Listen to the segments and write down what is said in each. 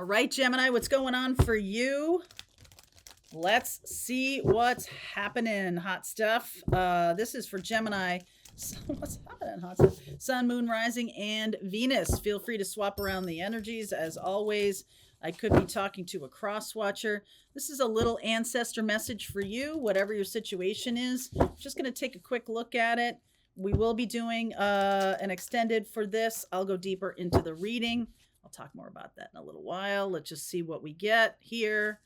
All right, Gemini, what's going on for you? Let's see what's happening, hot stuff. This is for Gemini. What's happening, hot stuff? Sun, Moon, Rising, and Venus. Feel free to swap around the energies. As always, I could be talking to a cross watcher. This is a little ancestor message for you, whatever your situation is. Just going to take a quick look at it. We will be doing an extended for this. I'll go deeper into the reading. I'll talk more about that in a little while. Let's just see what we get here.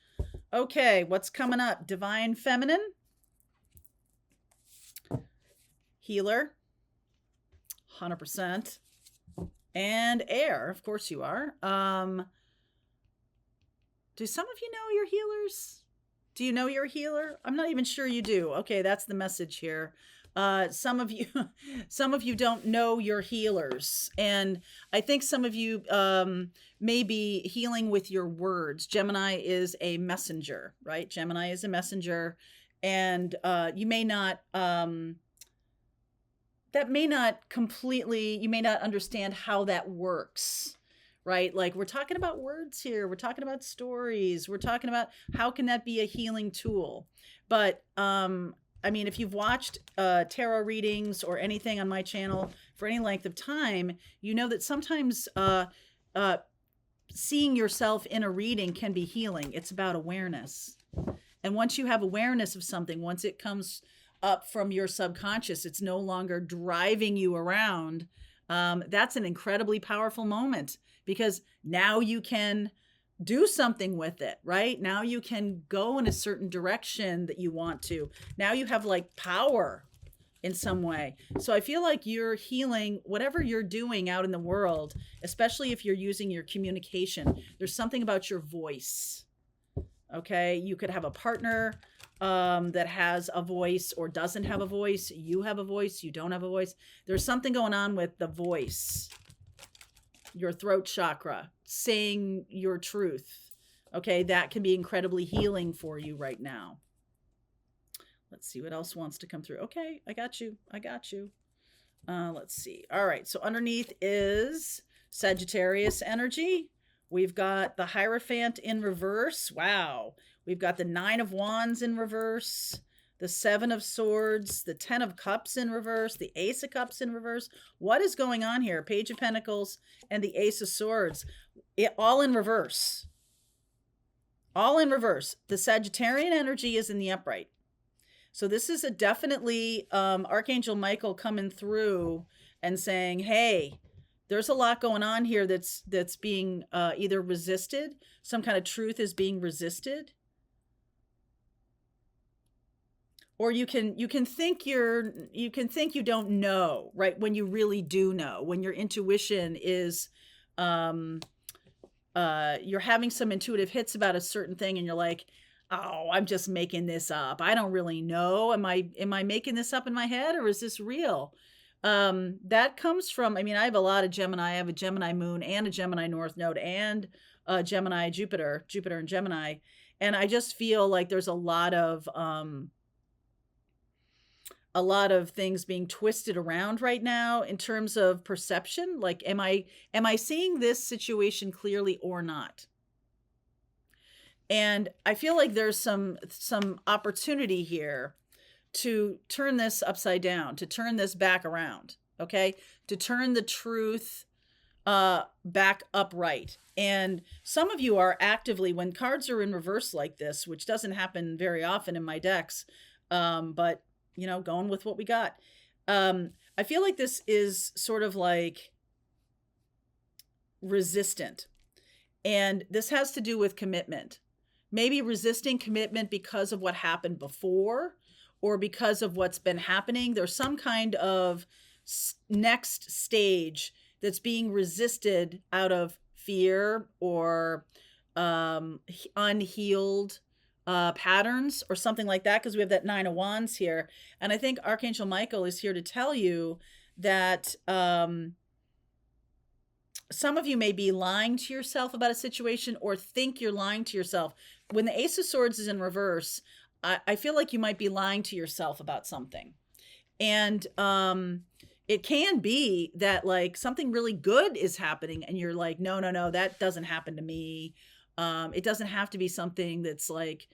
Okay, what's coming up? Divine Feminine, Healer, 100%, and Air. Of course you are. Do some of you know your healers? Do you know you're a healer? I'm not even sure you do. Okay, that's the message here. Some of you don't know your healers. And I think some of you may be healing with your words. Gemini is a messenger, right? Gemini is a messenger. And you may not, you may not understand how that works, right? Like we're talking about words here. We're talking about stories. We're talking about how can that be a healing tool? But, I mean, if you've watched tarot readings or anything on my channel for any length of time, you know that sometimes seeing yourself in a reading can be healing. It's about awareness. And once you have awareness of something, once it comes up from your subconscious, it's no longer driving you around. That's an incredibly powerful moment because now you can do something with it, right? Now you can go in a certain direction that you want to. Now you have like power in some way. So I feel like you're healing whatever you're doing out in the world, especially if you're using your communication. There's something about your voice. Okay. You could have a partner that has a voice or doesn't have a voice. You have a voice. You don't have a voice. There's something going on with the voice, your throat chakra, saying your truth. Okay, that can be incredibly healing for you right now. Let's see what else wants to come through. Okay, I got you. Let's see. All right, so underneath is Sagittarius energy. We've got the Hierophant in reverse. Wow. We've got the Nine of Wands in reverse, the Seven of Swords, the Ten of Cups in reverse, the Ace of Cups in reverse. What is going on here? Page of Pentacles and the Ace of Swords. All in reverse. All in reverse. The Sagittarian energy is in the upright. So this is a definitely Archangel Michael coming through and saying, hey, there's a lot going on here that's being either resisted. Some kind of truth is being resisted. Or you can think you don't know, right? When you really do know, when your intuition is, you're having some intuitive hits about a certain thing and you're like, oh, I'm just making this up. I don't really know. Am I making this up in my head or is this real? That comes from, I mean, I have a lot of Gemini. I have a Gemini moon and a Gemini North Node and a Gemini Jupiter and Gemini. And I just feel like there's a lot of things being twisted around right now in terms of perception. Like, am I seeing this situation clearly or not? And I feel like there's some opportunity here to turn this upside down, to turn this back around. Okay. To turn the truth back upright. And some of you are actively, when cards are in reverse like this, which doesn't happen very often in my decks, but you know, going with what we got. I feel like this is sort of like resistant. And this has to do with commitment. Maybe resisting commitment because of what happened before or because of what's been happening. There's some kind of next stage that's being resisted out of fear or unhealed patterns or something like that, because we have that Nine of Wands here. And I think Archangel Michael is here to tell you that some of you may be lying to yourself about a situation or think you're lying to yourself. When the Ace of Swords is in reverse, I feel like you might be lying to yourself about something. And it can be that like something really good is happening and you're like, no, no, no, that doesn't happen to me. It doesn't have to be something that's like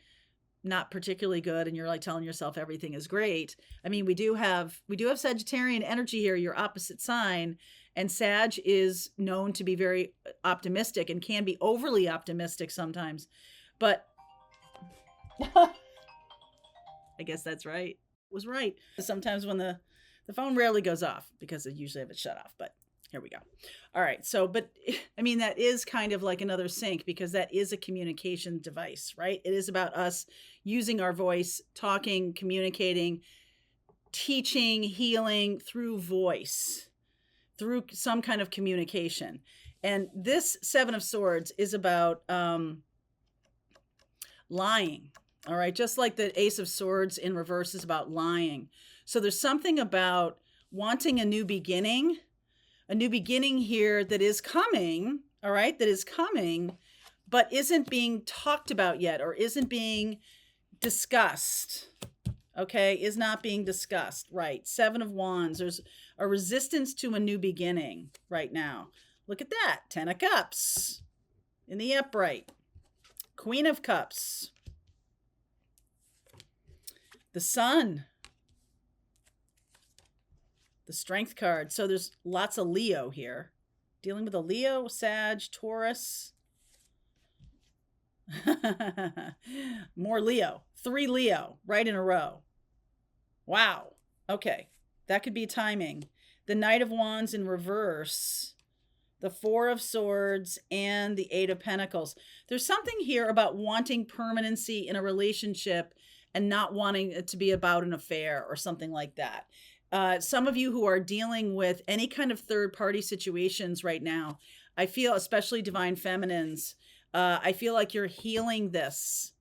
not particularly good and you're like telling yourself everything is great. I mean, we do have Sagittarian energy here, your opposite sign, and Sag is known to be very optimistic and can be overly optimistic sometimes. But I guess that's right. Was right. Sometimes when the phone rarely goes off because I usually have it shut off, but here we go. All right. So, but I mean, that is kind of like another sync because that is a communication device, right? It is about us using our voice, talking, communicating, teaching, healing through voice, through some kind of communication. And this Seven of Swords is about lying. All right. Just like the Ace of Swords in reverse is about lying. So there's something about wanting a new beginning here that is coming, all right, that is coming, but isn't being talked about yet or isn't being discussed, okay, is not being discussed, right? Seven of Wands, there's a resistance to a new beginning right now. Look at that, 10 of Cups in the upright, Queen of Cups, the Sun, the Strength card. So there's lots of Leo here. Dealing with a Leo, Sag, Taurus. More Leo. 3 Leo right in a row. Wow. Okay. That could be timing. The Knight of Wands in reverse. The 4 of Swords and the 8 of Pentacles. There's something here about wanting permanency in a relationship and not wanting it to be about an affair or something like that. Some of you who are dealing with any kind of third-party situations right now, I feel, especially Divine Feminines, I feel like you're healing this.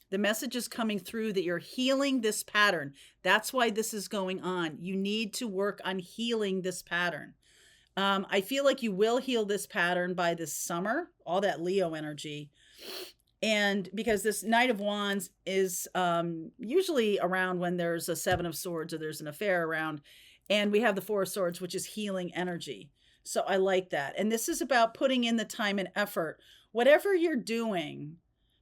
The message is coming through that you're healing this pattern. That's why this is going on. You need to work on healing this pattern. I feel like you will heal this pattern by this summer, all that Leo energy. And because this Knight of Wands is usually around when there's a 7 of Swords or there's an affair around. And we have the 4 of Swords, which is healing energy. So I like that. And this is about putting in the time and effort. Whatever you're doing,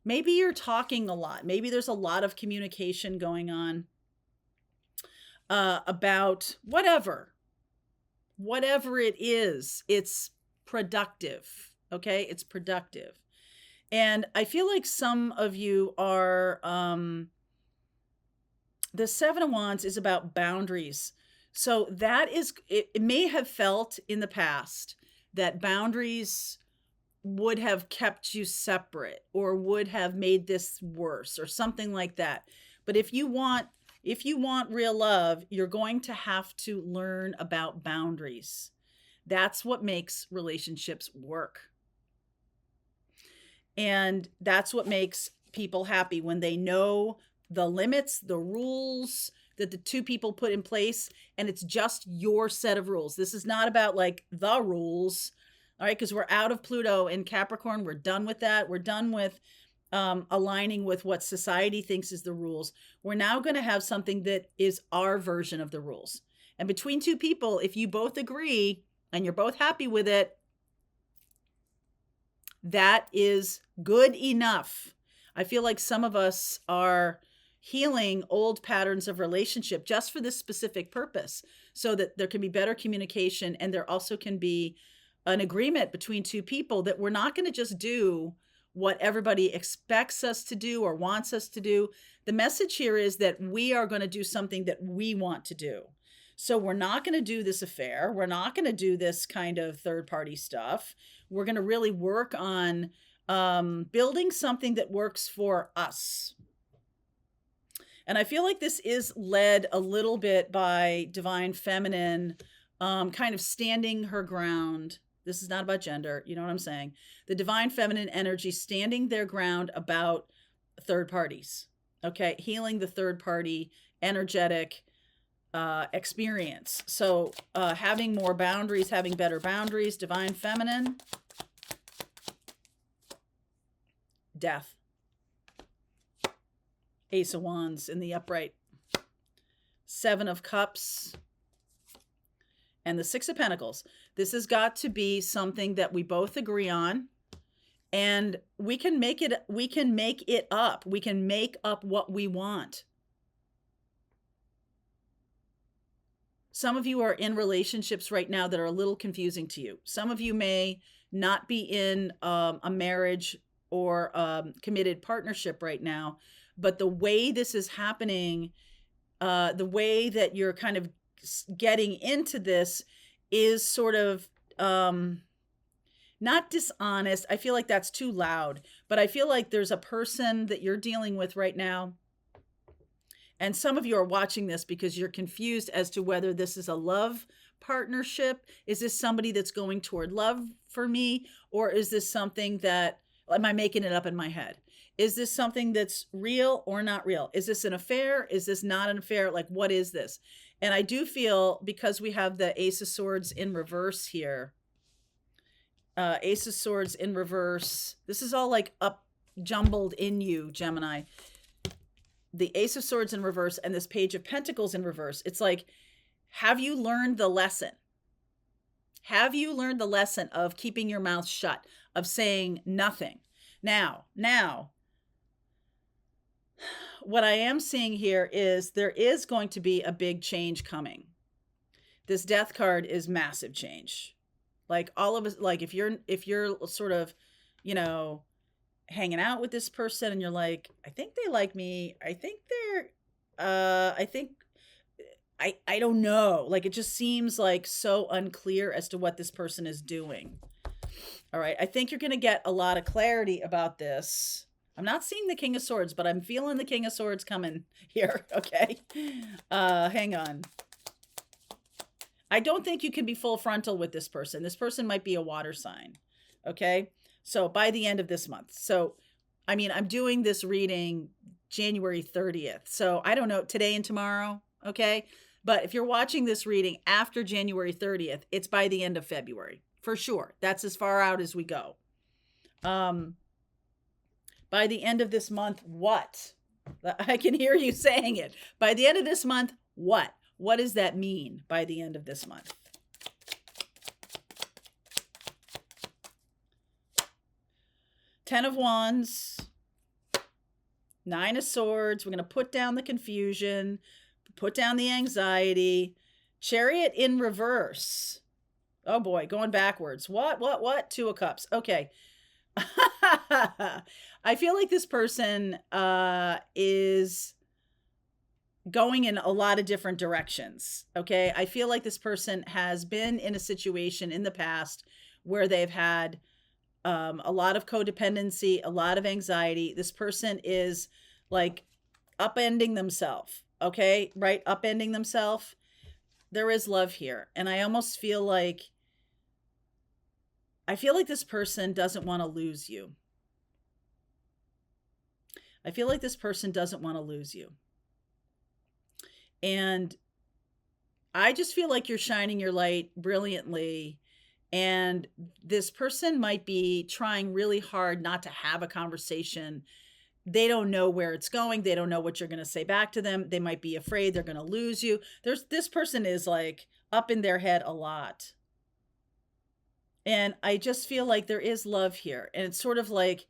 maybe you're talking a lot. Maybe there's a lot of communication going on about whatever it is. It's productive. Okay, it's productive. And I feel like some of you are, the 7 of Wands is about boundaries. So that is, it may have felt in the past that boundaries would have kept you separate or would have made this worse or something like that. But if you want real love, you're going to have to learn about boundaries. That's what makes relationships work. And that's what makes people happy when they know the limits, the rules that the two people put in place, and it's just your set of rules. This is not about like the rules, all right? Because we're out of Pluto in Capricorn. We're done with that. We're done with aligning with what society thinks is the rules. We're now going to have something that is our version of the rules. And between two people, if you both agree and you're both happy with it, that is good enough. I feel like some of us are healing old patterns of relationship just for this specific purpose, so that there can be better communication and there also can be an agreement between two people that we're not going to just do what everybody expects us to do or wants us to do. The message here is that we are going to do something that we want to do. So we're not going to do this affair. We're not going to do this kind of third-party stuff. We're going to really work on building something that works for us. And I feel like this is led a little bit by Divine Feminine, kind of standing her ground. This is not about gender. You know what I'm saying? The Divine Feminine energy standing their ground about third parties. Okay. Healing the third party energetic experience. So having more boundaries, having better boundaries. Divine Feminine. Death. Ace of Wands in the upright. 7 of Cups. and the Six of Pentacles. This has got to be something that we both agree on, and we can make it up. We can make up what we want. Some of you are in relationships right now that are a little confusing to you. Some of you may not be in a marriage or committed partnership right now, but the way this is happening, the way that you're kind of getting into this is sort of not dishonest. I feel like that's too loud, but I feel like there's a person that you're dealing with right now. And some of you are watching this because you're confused as to whether this is a love partnership. Is this somebody that's going toward love for me? Or is this something that, am I making it up in my head? Is this something that's real or not real? Is this an affair? Is this not an affair? Like, what is this? And I do feel, because we have the Ace of Swords in reverse here, Ace of Swords in reverse. This is all like up jumbled in you, Gemini. The Ace of Swords in reverse and this Page of Pentacles in reverse. It's like, have you learned the lesson? Have you learned the lesson of keeping your mouth shut, of saying nothing? Now, what I am seeing here is there is going to be a big change coming. This Death card is massive change. Like, all of us, like, if you're sort of, you know, hanging out with this person and you're like, I think they like me. I think I don't know. Like, it just seems like so unclear as to what this person is doing. All right. I think you're going to get a lot of clarity about this. I'm not seeing the King of Swords, but I'm feeling the King of Swords coming here. Okay. Hang on. I don't think you can be full frontal with this person. This person might be a water sign. Okay. So by the end of this month. So, I mean, I'm doing this reading January 30th. So I don't know, today and tomorrow. Okay. But if you're watching this reading after January 30th, it's by the end of February for sure. That's as far out as we go. By the end of this month, what? I can hear you saying it. By the end of this month, what? What does that mean by the end of this month? Ten of Wands, Nine of Swords. We're going to put down the confusion, put down the anxiety. Chariot in reverse. Oh boy, going backwards. What? Two of Cups. Okay. I feel like this person is going in a lot of different directions. Okay. I feel like this person has been in a situation in the past where they've had a lot of codependency, a lot of anxiety. This person is like upending themselves. Okay. Right. Upending themselves. There is love here. And I almost feel like, this person doesn't want to lose you. I feel like this person doesn't want to lose you. And I just feel like you're shining your light brilliantly. And this person might be trying really hard not to have a conversation. They don't know where it's going. They don't know what you're going to say back to them. They might be afraid they're going to lose you. This person is like up in their head a lot. And I just feel like there is love here. And it's sort of like,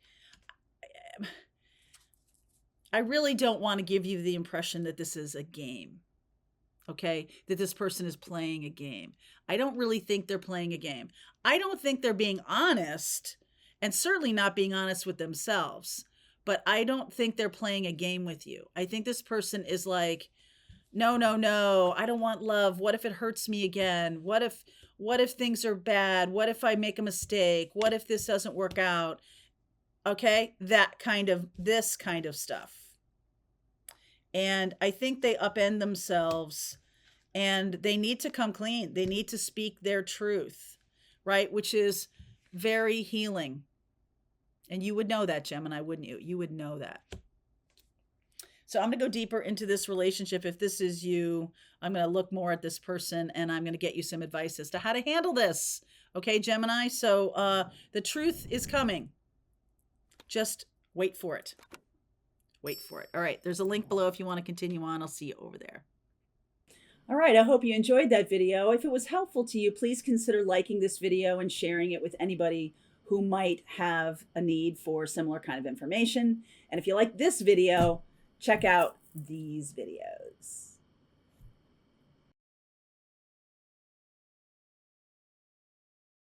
I really don't want to give you the impression that this is a game. Okay. That this person is playing a game. I don't really think they're playing a game. I don't think they're being honest, and certainly not being honest with themselves. But I don't think they're playing a game with you. I think this person is like, no, I don't want love. What if it hurts me again? What if things are bad? What if I make a mistake? What if this doesn't work out? Okay. This kind of stuff. And I think they upend themselves, and they need to come clean. They need to speak their truth, right? Which is very healing. And you would know that, Gemini, wouldn't you? You would know that. So I'm going to go deeper into this relationship. If this is you, I'm going to look more at this person, and I'm going to get you some advice as to how to handle this. Okay, Gemini? So the truth is coming. Just wait for it. Wait for it. All right. There's a link below if you want to continue on. I'll see you over there. All right, I hope you enjoyed that video. If it was helpful to you, please consider liking this video and sharing it with anybody who might have a need for similar kind of information. And if you like this video, check out these videos.